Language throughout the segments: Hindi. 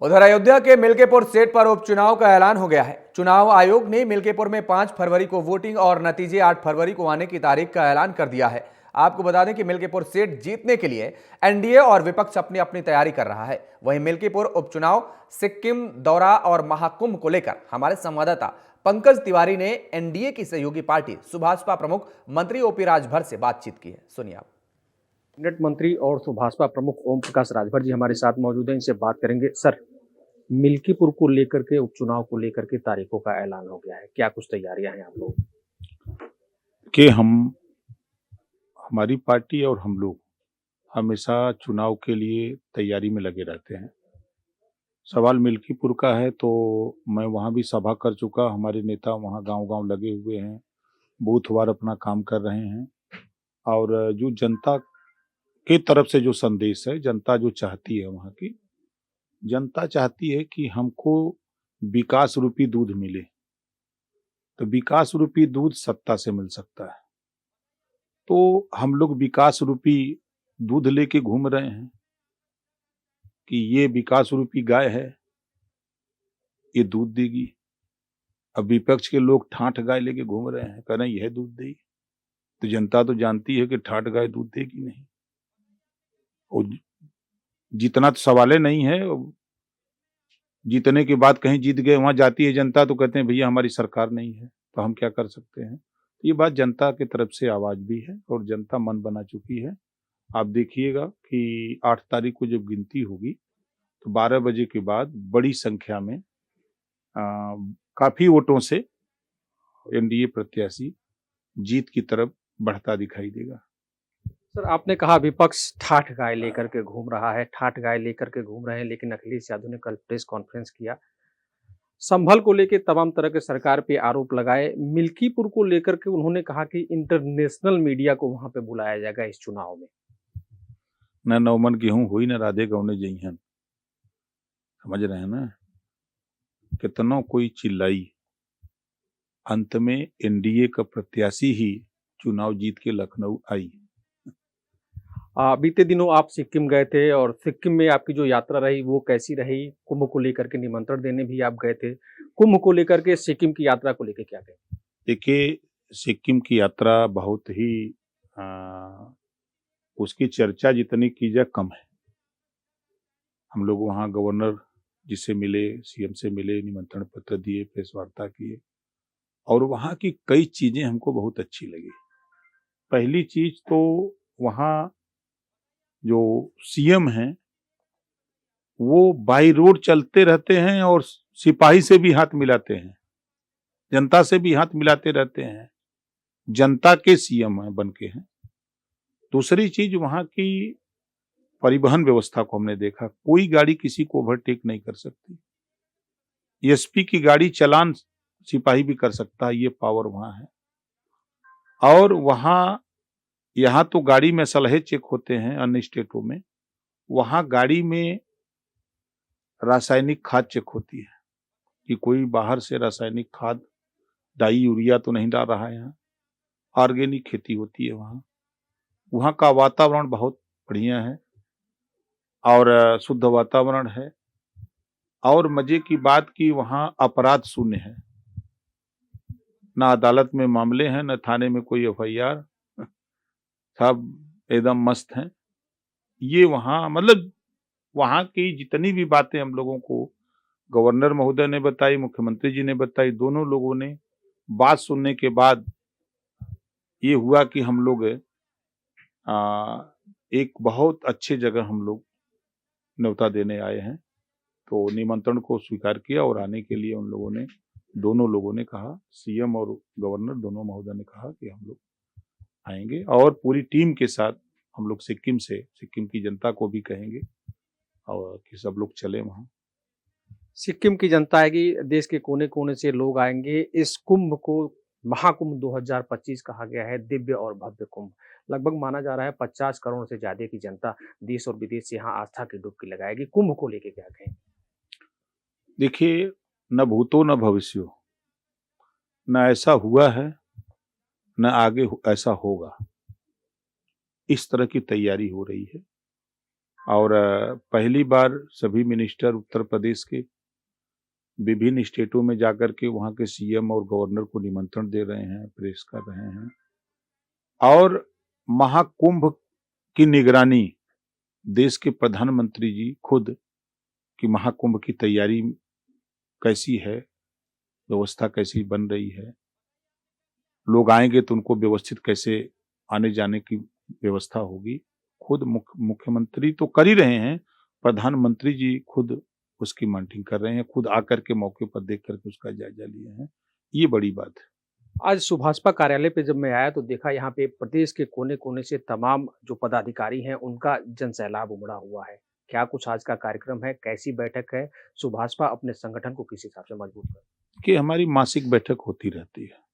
उधर अयोध्या के मिल्केपुर सीट पर उपचुनाव का ऐलान हो गया है। चुनाव आयोग ने मिल्केपुर में 5 फरवरी को वोटिंग और नतीजे 8 फरवरी को आने की तारीख का ऐलान कर दिया है। आपको बता दें कि मिल्केपुर सीट जीतने के लिए एनडीए और विपक्ष अपनी अपनी तैयारी कर रहा है। वहीं मिल्केपुर उपचुनाव, सिक्किम दौरा और महाकुंभ को लेकर हमारे संवाददाता पंकज तिवारी ने एनडीए की सहयोगी पार्टी सुभाषपा प्रमुख मंत्री ओपी राजभर से बातचीत की है। सुनिए आप। कैबिनेट मंत्री और सुभाषपा प्रमुख ओम प्रकाश राजभर जी हमारे साथ मौजूद हैं, इनसे बात करेंगे। सर, मिल्कीपुर को लेकर के, उपचुनाव को लेकर के तारीखों का ऐलान हो गया है, क्या कुछ तैयारियां हैं आप लोग कि हमारी पार्टी और हम लोग हमेशा चुनाव के लिए तैयारी में लगे रहते हैं। सवाल मिल्कीपुर का है तो मैं वहाँ भी सभा कर चुका। हमारे नेता वहाँ गांव-गांव लगे हुए हैं, बूथवार अपना काम कर रहे हैं और जो जनता की तरफ से जो संदेश है, जनता जो चाहती है, वहाँ की जनता चाहती है कि हमको विकास रूपी दूध मिले। तो विकास रूपी दूध सत्ता से मिल सकता है, तो हम लोग विकास रूपी दूध लेके घूम रहे हैं कि ये विकास रूपी गाय है, ये दूध देगी। अब विपक्ष के लोग ठाठ गाय लेके घूम रहे हैं, कह रहे हैं यह दूध देगी। तो जनता तो जानती है कि ठाठ गाय दूध देगी नहीं। और जितना तो सवाले नहीं है, जीतने के बाद कहीं जीत गए, वहां जाती है जनता तो कहते हैं भैया हमारी सरकार नहीं है, तो हम क्या कर सकते हैं। ये बात जनता की तरफ से आवाज भी है और जनता मन बना चुकी है। आप देखिएगा कि 8 तारीख को जब गिनती होगी तो 12 बजे के बाद बड़ी संख्या में काफी वोटों से एनडीए प्रत्याशी जीत की तरफ बढ़ता दिखाई देगा। सर, आपने कहा विपक्ष ठाठ गाय लेकर के घूम रहा है, ठाठ गाय लेकर के घूम रहे हैं, लेकिन अखिलेश यादव ने कल प्रेस कॉन्फ्रेंस किया, संभल को लेकर तमाम तरह के सरकार पे आरोप लगाए। मिल्कीपुर को लेकर के उन्होंने कहा कि इंटरनेशनल मीडिया को वहां पे बुलाया जाएगा इस चुनाव में। न नौमन गेहूं हुई न राधे गौने जइहन, समझ रहे हैं ना। कितना कोई चिल्लाई, अंत में एनडीए का प्रत्याशी ही चुनाव जीत के लखनऊ आई। बीते दिनों आप सिक्किम गए थे और सिक्किम में आपकी जो यात्रा रही वो कैसी रही? कुंभ को लेकर के निमंत्रण देने भी आप गए थे। कुंभ को लेकर के, सिक्किम की यात्रा को लेकर क्या कहें? देखिए, सिक्किम की यात्रा बहुत ही उसकी चर्चा जितनी की जाए कम है। हम लोग वहाँ गवर्नर जी से मिले, सीएम से मिले, निमंत्रण पत्र दिए, प्रेस वार्ता किए और वहाँ की कई चीजें हमको बहुत अच्छी लगी। पहली चीज तो वहाँ जो सीएम हैं वो बाई रोड चलते रहते हैं और सिपाही से भी हाथ मिलाते हैं, जनता से भी हाथ मिलाते रहते हैं, जनता के सीएम बन के हैं। दूसरी चीज वहाँ की परिवहन व्यवस्था को हमने देखा, कोई गाड़ी किसी को ओवरटेक नहीं कर सकती। एसपी की गाड़ी चलान सिपाही भी कर सकता है, ये पावर वहाँ है। और वहाँ यहाँ तो गाड़ी में सलहे चेक होते हैं अन्य स्टेटों में, वहाँ गाड़ी में रासायनिक खाद चेक होती है कि कोई बाहर से रासायनिक खाद, डाई यूरिया तो नहीं डाल रहा है। यहाँ ऑर्गेनिक खेती होती है। वहाँ का वातावरण बहुत बढ़िया है और शुद्ध वातावरण है। और मजे की बात कि वहाँ अपराध शून्य है, ना अदालत में मामले हैं, न थाने में कोई एफआईआर, सब एकदम मस्त हैं। ये वहाँ मतलब वहाँ की जितनी भी बातें हम लोगों को गवर्नर महोदय ने बताई, मुख्यमंत्री जी ने बताई, दोनों लोगों ने बात सुनने के बाद ये हुआ कि हम लोग एक बहुत अच्छे जगह हम लोग न्योता देने आए हैं। तो निमंत्रण को स्वीकार किया और आने के लिए उन लोगों ने, दोनों लोगों ने कहा, सीएम और गवर्नर दोनों महोदय ने कहा कि हम लोग आएंगे और पूरी टीम के साथ हम लोग सिक्किम की जनता को भी कहेंगे और कि सब लोग चले वहाँ। सिक्किम की जनता आएगी, देश के कोने कोने से लोग आएंगे। इस कुंभ को महाकुंभ 2025 कहा गया है, दिव्य और भव्य कुंभ। लगभग माना जा रहा है 50 करोड़ से ज्यादा की जनता देश और विदेश से यहाँ आस्था की डुबकी लगाएगी। कुंभ को लेके क्या कहें? देखिए, न भूतो न भविष्यो, न ऐसा हुआ है न आगे ऐसा होगा, इस तरह की तैयारी हो रही है। और पहली बार सभी मिनिस्टर उत्तर प्रदेश के विभिन्न स्टेटों में जाकर के वहाँ के सीएम और गवर्नर को निमंत्रण दे रहे हैं, प्रेस कर रहे हैं। और महाकुंभ की निगरानी देश के प्रधानमंत्री जी खुद कि महाकुंभ की तैयारी कैसी है, व्यवस्था कैसी बन रही है, लोग आएंगे तो उनको व्यवस्थित कैसे आने जाने की व्यवस्था होगी। खुद मुख्यमंत्री तो कर ही रहे हैं, प्रधानमंत्री जी खुद उसकी मॉनिटरिंग कर रहे हैं, खुद आकर के मौके पर देख करके उसका जायजा लिए हैं। ये बड़ी बात है। आज सुभाषपा कार्यालय पे जब मैं आया तो देखा यहाँ पे प्रदेश के कोने-कोने से तमाम जो पदाधिकारी हैं उनका जनसैलाब उमड़ा हुआ है। क्या कुछ आज का कार्यक्रम है? कैसी बैठक है? सुभाषपा अपने संगठन को किस हिसाब से मजबूत कर कि हमारी मासिक बैठक होती रहती है।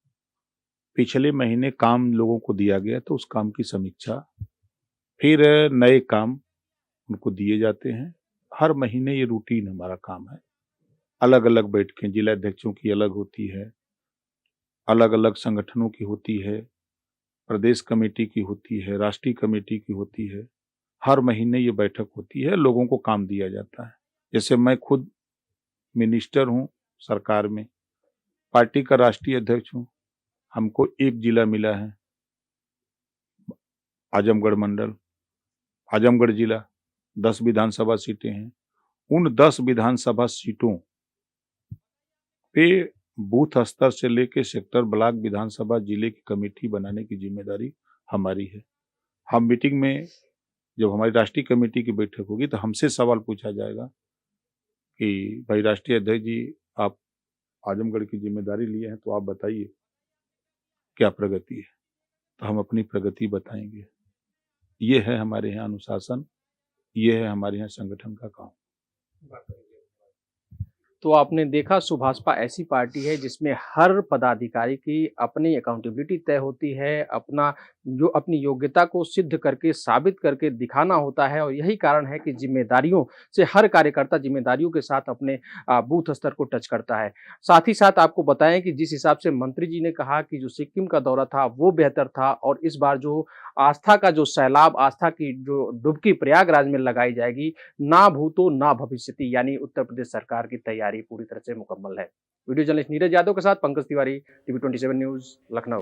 पिछले महीने काम लोगों को दिया गया तो उस काम की समीक्षा, फिर नए काम उनको दिए जाते हैं। हर महीने ये रूटीन हमारा काम है। अलग-अलग बैठकें जिलाध्यक्षों की अलग होती है, अलग-अलग संगठनों की होती है, प्रदेश कमेटी की होती है, राष्ट्रीय कमेटी की होती है। हर महीने ये बैठक होती है, लोगों को काम दिया जाता है। जैसे मैं खुद मिनिस्टर हूँ सरकार में, पार्टी का राष्ट्रीय अध्यक्ष हूँ, हमको एक जिला मिला है, आजमगढ़ मंडल, आजमगढ़ जिला, 10 विधानसभा सीटें हैं। उन 10 विधानसभा सीटों पे बूथ स्तर से लेके सेक्टर, ब्लॉक, विधानसभा, जिले की कमेटी बनाने की जिम्मेदारी हमारी है। हम मीटिंग में जब हमारी राष्ट्रीय कमेटी की बैठक होगी तो हमसे सवाल पूछा जाएगा कि भाई राष्ट्रीय अध्यक्ष जी, आप आजमगढ़ की जिम्मेदारी लिए हैं तो आप बताइए क्या प्रगति है, तो हम अपनी प्रगति बताएंगे। ये है हमारे यहाँ अनुशासन, ये है हमारे यहाँ संगठन का काम। तो आपने देखा सुभाषपा ऐसी पार्टी है जिसमें हर पदाधिकारी की अपनी अकाउंटेबिलिटी तय होती है, अपनी योग्यता को सिद्ध करके साबित करके दिखाना होता है और यही कारण है कि जिम्मेदारियों से हर कार्यकर्ता जिम्मेदारियों के साथ अपने बूथ स्तर को टच करता है। साथ ही साथ आपको बताएं कि जिस हिसाब से मंत्री जी ने कहा कि जो सिक्किम का दौरा था वो बेहतर था और इस बार जो आस्था का जो सैलाब, आस्था की जो डुबकी प्रयागराज में लगाई जाएगी, ना भूतो ना भविष्यति, यानी उत्तर प्रदेश सरकार की तैयारी पूरी तरह से मुकम्मल है। वीडियो जर्नलिस्ट नीरज यादव के साथ पंकज तिवारी, टीवी 27 न्यूज़, लखनऊ।